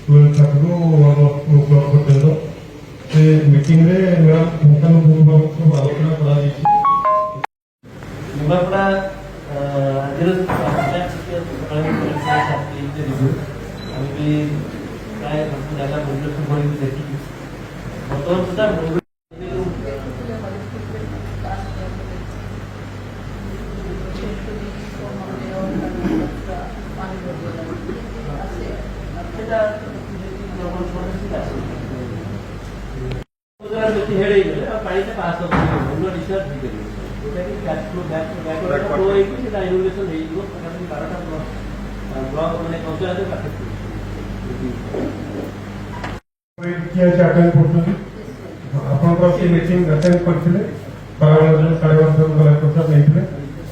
ଠାରୁ ଆମ ବ୍ଲକ ପର୍ଯ୍ୟନ୍ତ ସେ ମିଟିଂରେ ସବୁ ଆଲୋଚନା କରାଯାଇଛି। ନିମାପଡ଼ା ଆଜିର ଆମେ ବି ପ୍ରାୟ ସବୁ ଜାଗା ପରିଦର୍ଶନ କରିକି ଦେଖିଛୁ। ବର୍ତ୍ତମାନ ସୁଦ୍ଧା ଆପଣଙ୍କର ସେ ମିଟିଂ ଆଟେଣ୍ଡ କରିଥିଲେ ଖରାବେଳ 11:30 କଲେକ୍ଟର ନେଇଥିଲେ।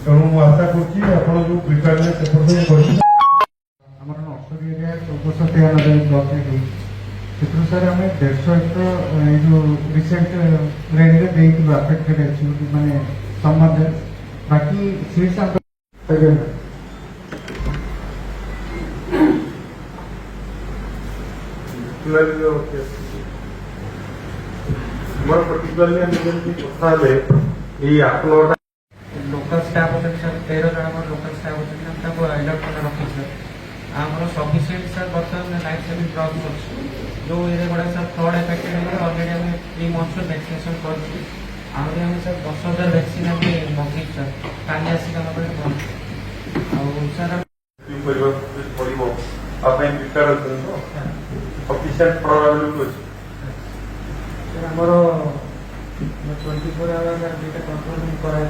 ତେଣୁ ମୁଁ ଆଶା କରୁଛି ଆପଣ ଯୋଉ ପ୍ରିପାରେସନ୍ ଏପର୍ଯ୍ୟନ୍ତ କରିଥିଲେ ଆମର ନର୍ସରୀ ଏରିଆ 1493 ବ୍ଲକ ହେଇଛି। ସେଥିରୁ ସାର୍ ଆମେ 150 ଏକର ଏଇ ଯୋଉ ରିସେଣ୍ଟ ରେନ୍ରେ ଦେଇଥିଲୁ ଆଫେକ୍ଟେଡ୍ ଅଛି ମାନେ ସମ୍ବନ୍ଧରେ। ବାକି ସିଟ୍ସ ଆମର ପର୍ଟିକୁଲାରଲି ଆମେ ଯେମିତି କଥା ହେଲେ ଏଇ 8-9ଟା लोकल स्टाफ होते सर 13 जन आम लोकल स्टाफ होते हमको अलर्ट कर रखी सर आमर सफिसीयंट सर बर्तमान लाइफ सेविंग ड्रग्स अच्छे जो एरिया गुड़ा सर फ्लड एफेक्टेड है अलरेडी आम 3 मंथ्स वैक्सीनेशन कर सर 10,000 वैक्सीन आम मगेई सर काली आसिक आम सर आमर 24 आवर दुटा कंट्रोल रूम कराए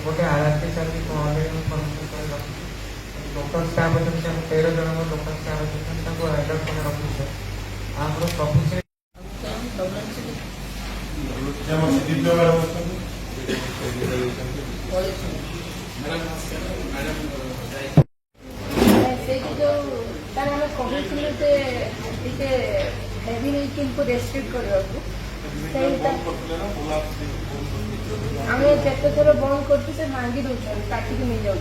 गोटे आरती सर लोकल स्टाफ अच्छे 13 जन लोकल स्टाफ अच्छे अलर्ट कर रखी सर आम सफिसीयंट रेस्ट्रिक्ट करने आम जिते थर बंद कर भांगी दौरान काटिकी नहीं जाऊँ